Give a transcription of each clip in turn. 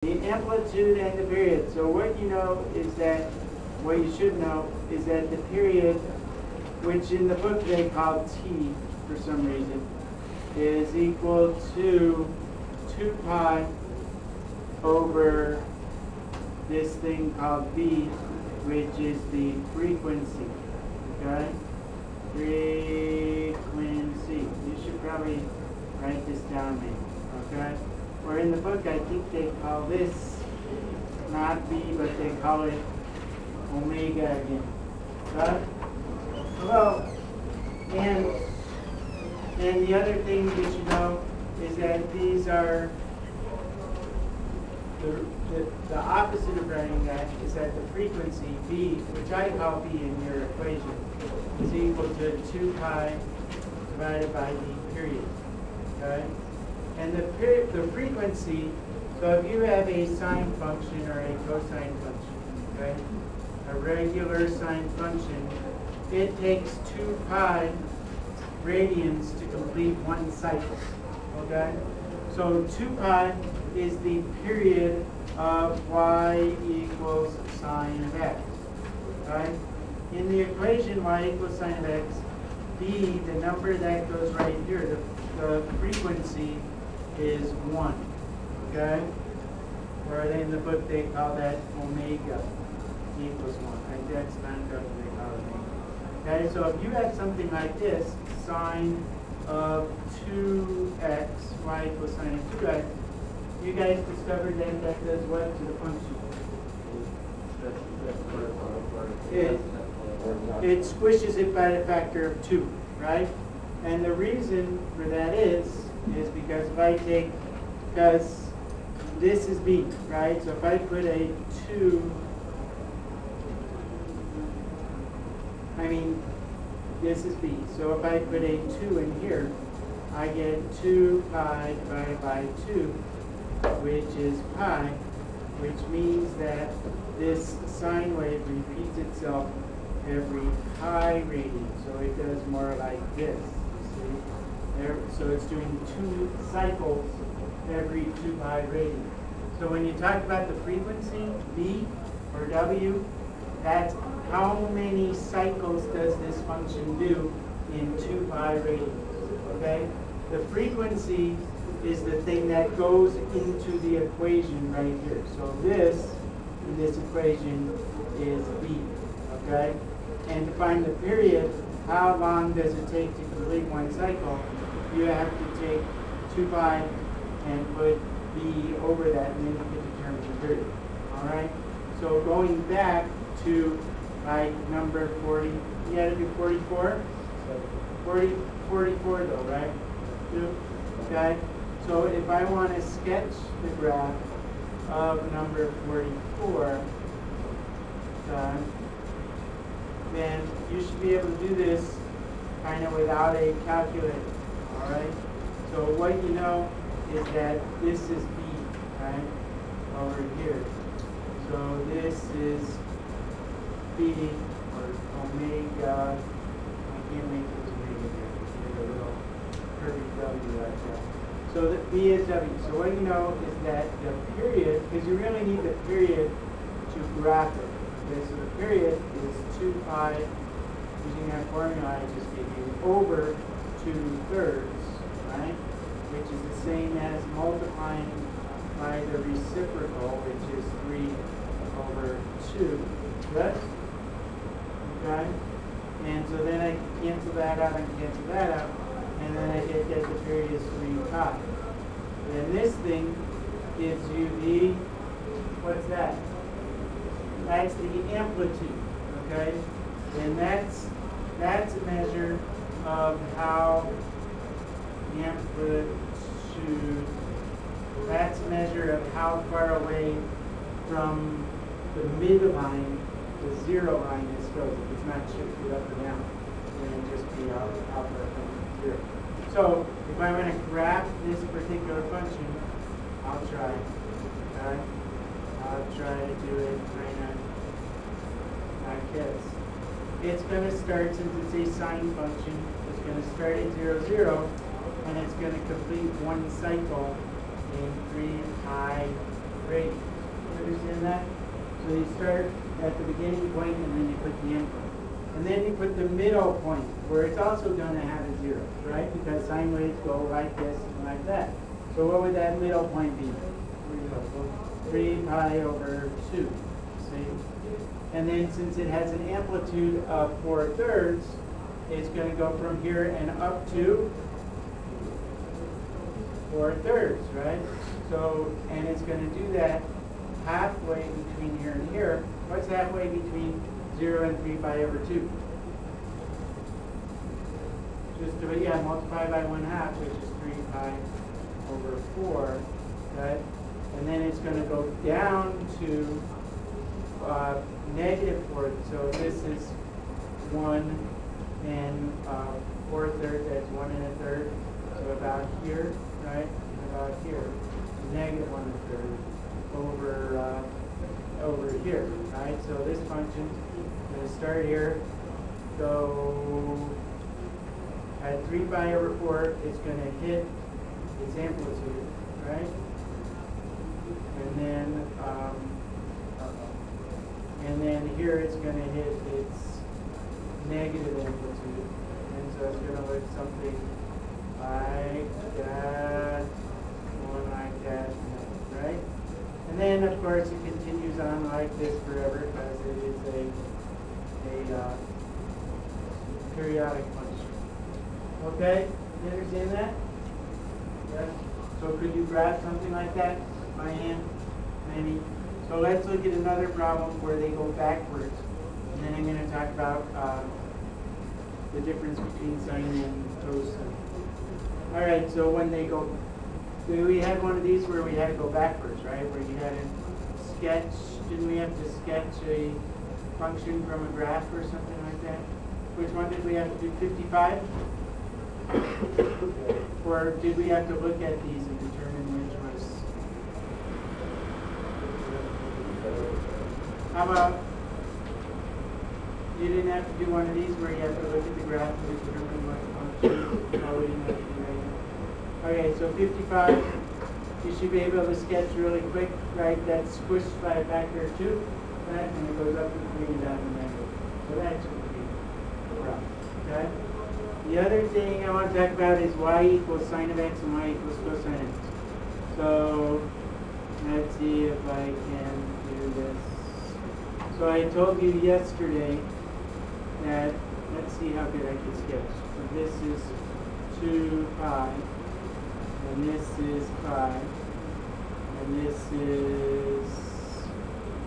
The amplitude and the period. So what you know is that, what you should know is that the period, which in the book they call t for some reason, is equal to 2 pi over this thing called b, which is the frequency. Okay? Frequency. You should probably write this down maybe. Okay? Or in the book, I think they call this not b, but they call it omega again. Right? Well, and the other thing you should know is that these are the opposite of writing that is that the frequency b, which I call b in your equation, is equal to 2 pi divided by the period. Okay? And the frequency, so if you have a sine function or a cosine function, okay, a regular sine function, it takes 2 pi radians to complete one cycle. Okay? So 2 pi is the period of y equals sine of x. Right? In the equation y equals sine of x, b, the number that goes right here, the frequency is 1. Okay? Or in the book they call that omega equals 1. Right? That's not what they call it. Okay? So if you have something like this, sine of 2x, y equals sine of 2x, you guys discovered that that does what to the function? It squishes it by the factor of 2, right? And the reason for that is because if I take, because this is b, right? So if I put a 2, this is b. So if I put a 2 in here, I get 2 pi divided by 2, which is pi, which means that this sine wave repeats itself every pi radian. So it does more like this, you see? So it's doing 2 cycles every 2 pi radian. So when you talk about the frequency, b or w, that's how many cycles does this function do in 2 pi radians, okay? The frequency is the thing that goes into the equation right here. So this, in this equation, is b, okay? And to find the period, how long does it take to complete one cycle? You have to take 2 pi and put b over that, and then you can determine the period, all right? So going back to like number 40, you had to do 44? 44 though, right? Okay? So if I want to sketch the graph of number 44, then you should be able to do this kind of without a calculator, all right? So what you know is that this is b, right, over here. So this is b, or omega. I can't make this omega here. Make a little curvy w like that. So that b is w. So what you know is that the period, because you really need the period to graph it. Okay, so the period is 2 pi, using that formula I just gave you, over 2/3, right? Which is the same as multiplying by the reciprocal, which is 3 over 2. Good? Okay? And so then I cancel that out and cancel that out, and then I get that the period is 3 pi. Then this thing gives you the, what's that? That's the amplitude, okay? And that's a measure of how amplitude, that's a measure of how far away from the midline the 0 line is goes. If it's not shifted up or down, then it'll just be out from 0. So if I want to graph this particular function, I'll try. Okay? I'll try to do it kind of like this. It's going to start, since it's a sine function, it's going to start at 0, 0, and it's going to complete one cycle in 3 pi Great. You understand that? So you start at the beginning point and then you put the end point. And then you put the middle point where it's also going to have a 0, right? Because sine waves go like this and like that. So what would that middle point be? 3 pi over 2. See? And then since it has an amplitude of 4/3, it's going to go from here and up to 4/3, right? So, and it's going to do that halfway between here and here. What's halfway between 0 and 3 pi over 2? Just do it, yeah, multiply by 1/2, which is 3 pi over 4, right? And then it's going to go down to -4. So this is 1 and 4/3, that's 1 1/3. So about here, right? About here, -1 1/3 over here, right? So this function is going to start here. So at 3 pi over 4, it's going to hit its amplitude, right? And then here it's going to hit its negative amplitude. And so it's going to look something like that, one like that, right? And then, of course, it continues on like this forever because it is a periodic function. Okay? You understand that? Yes? So could you graph something like that by hand? Maybe. So let's look at another problem where they go backwards. And then I'm going to talk about the difference between sine and cosine. All right, so when they go, we had one of these where we had to go backwards, right? Where you had to sketch, didn't we have to sketch a function from a graph or something like that? Which one did we have to do, 55? Or did we have to look at these and determine which was? How about, you didn't have to do one of these where you have to look at the graph and determine what function? No, we didn't have to do that. Okay, so 55, you should be able to sketch really quick, right? That's squished by a factor of 2, right? And it goes up to 3 and down to -. So that should be rough, okay? The other thing I want to talk about is y equals sine of x and y equals cosine x. So let's see if I can do this. So I told you yesterday that, let's see how good I can sketch. So this is 2 pi, and this is pi, and this is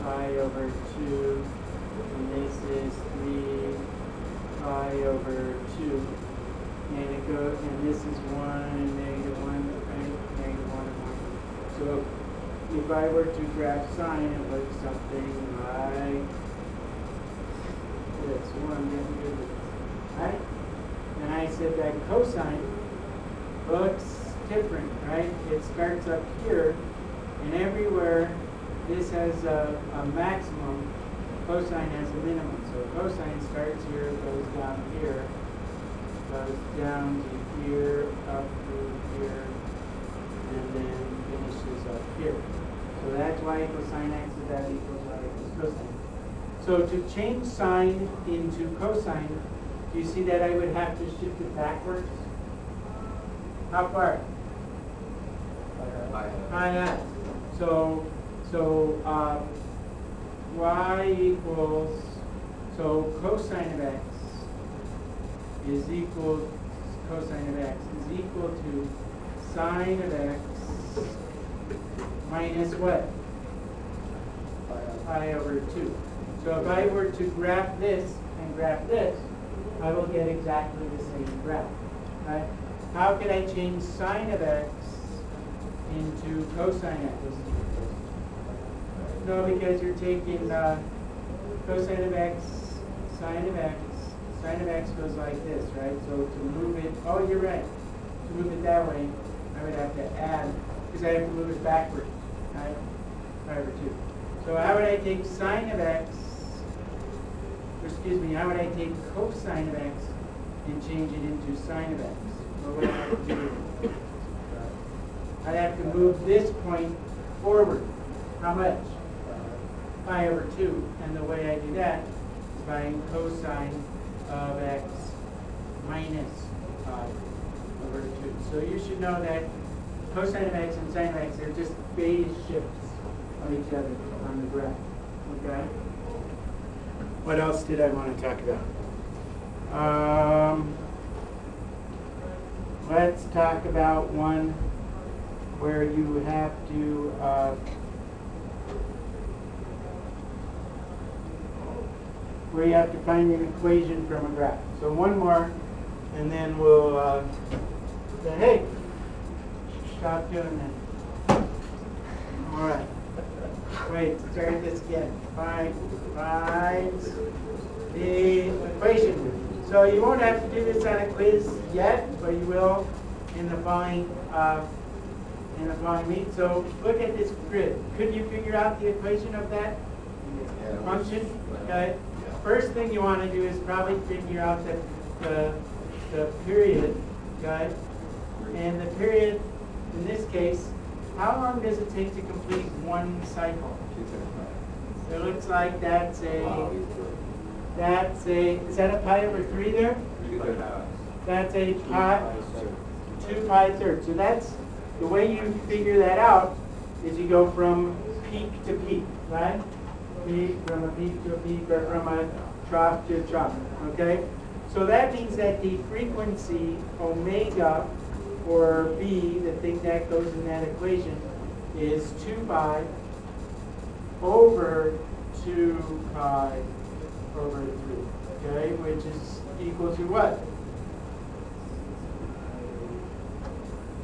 pi over 2, and this is 3 pi over 2. And it goes, and this is 1 and -1, right? -1 and 1. So if I were to graph sine, it looks something like this. Right? And I said that cosine looks different, right? It starts up here, and everywhere this has a maximum, cosine has a minimum. So cosine starts here, goes down here, goes down to here, up through here, and then finishes up here. So that's y equals sine x, so that equals y equals cosine. So to change sine into cosine, do you see that I would have to shift it backwards? How far? Pi x. So y equals, so cosine of x is equal, cosine of x is equal to sine of x minus what? Pi over 2. So if I were to graph this and graph this, I will get exactly the same graph, right? How can I change sine of x into cosine x? No, because you're taking cosine of x, sine of x. Sine of x goes like this, right? So to move it, oh, you're right. To move it that way, I would have to add, because I have to move it backwards, right? Pi over 2. So how would I take sine of x, or excuse me, how would I take cosine of x and change it into sine of x? What would I have to do? I'd have to move this point forward. how much? Pi over 2. And the way I do that is by cosine of x minus pi over 2. So you should know that cosine of x and sine of x are just phase shifts of each other on the graph. Okay? What else did I want to talk about? Let's talk about one where you have to find an equation from a graph. So one more, and then we'll say, hey, stop doing that. All right. Wait, start this again. Find the equation. So you won't have to do this on a quiz yet, but you will in the following meet. So look at this grid. Could you figure out the equation of that function? Okay. First thing you want to do is probably figure out the period. Okay. And the period in this case, how long does it take to complete one cycle? It looks like that's a, is that a pi over 3 there? That's a pi, 2 pi thirds. So that's, the way you figure that out is you go from peak to peak, right? From a peak to a peak, or from a trough to a trough, okay? So that means that the frequency omega, or b, the thing that goes in that equation, is 2 pi over 2 pi over 3, okay? Which is equal to what?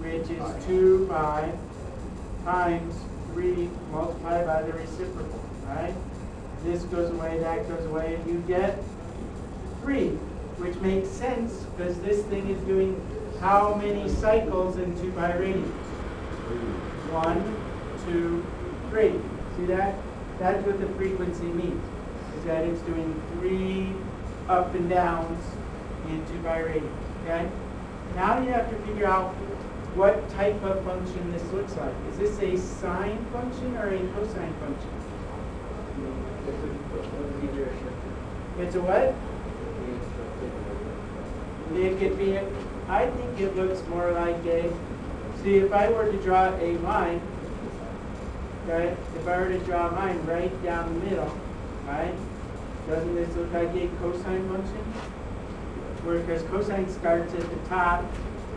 Which is 2 pi times 3 multiplied by the reciprocal, right? This goes away, that goes away, and you get 3, which makes sense because this thing is doing how many cycles in 2 pi radians? 1, 2, 3. See that? That's what the frequency means, is that it's doing 3 up and downs in 2 pi radians, okay? Now you have to figure out what type of function this looks like. Is this a sine function or a cosine function? It's a what? It could be, I think it looks more like a, see, if I were to draw a line, right? If I were to draw a line right down the middle, right? Doesn't this look like a cosine function? Because cosine starts at the top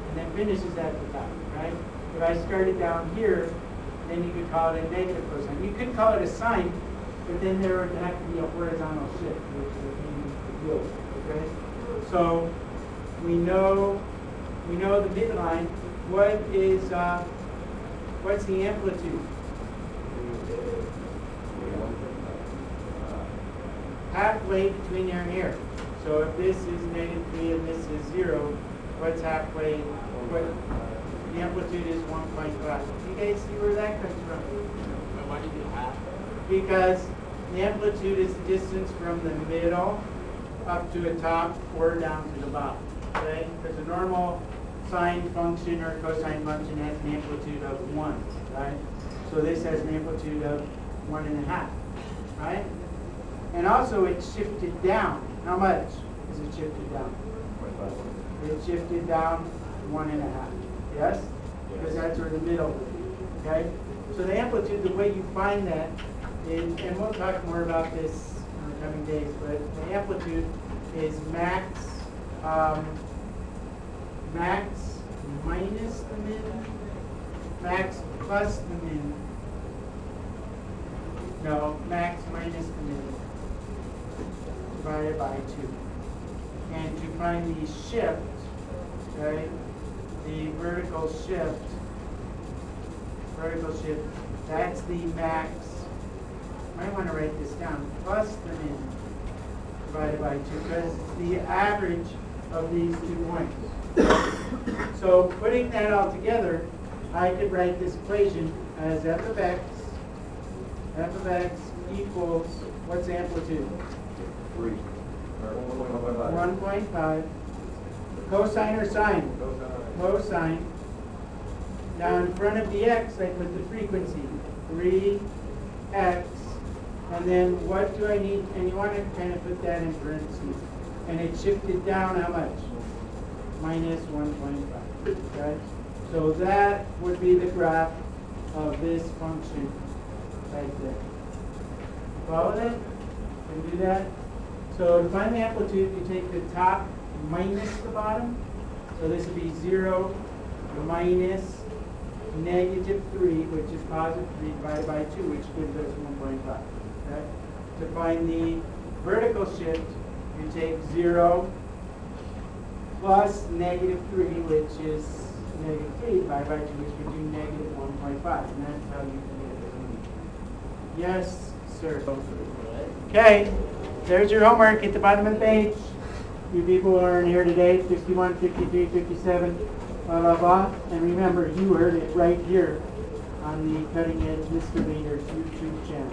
and then finishes at the top, right? If I started down here, then you could call it a negative cosine. You could call it a sine, but then there would have to be a horizontal shift, which would be yield, okay? So we know the midline. What is what's the amplitude? Halfway between here and here. So if this is -3 and this is 0, what's halfway? The amplitude is 1.5. You guys see where that comes from? Why do you do half? Because the amplitude is the distance from the middle up to the top or down to the bottom. Okay? Because a normal sine function or cosine function has an amplitude of 1, right? So this has an amplitude of 1.5, right? And also it's shifted down. How much is it shifted down? It's shifted down 1.5. Yes? Because that's where the middle would be. Okay? So the amplitude, the way you find that is, and we'll talk more about this in the coming days, but the amplitude is max minus the min, max plus the min. No, max minus the min divided by 2. And to find the shift, right, the vertical shift, that's the max, I want to write this down, plus the min divided by 2, because it's the average of these 2 points. So putting that all together, I could write this equation as f of x equals, what's the amplitude? 3. 1.5. Cosine or sine? Cosine. Now in front of the x, I put the frequency. 3 x, and then what do I need? And you want to kind of put that in parentheses. And it shifted down how much? Minus 1.5. Okay? So that would be the graph of this function right there. Follow that? Can you do that? So to find the amplitude, you take the top minus the bottom. So this would be 0 minus negative 3, which is positive 3 divided by 2, which gives us 1.5. Okay? To find the vertical shift, you take 0 plus negative 3, which is negative 3 divided by 2, which gives you negative 1.5. And that's how you can get it. Yes, sir. Okay, there's your homework at the bottom of the page. You people are in here today, 51, 53, 57, blah, blah, blah. And remember, you heard it right here on the Cutting Edge Mr. Leader's YouTube channel.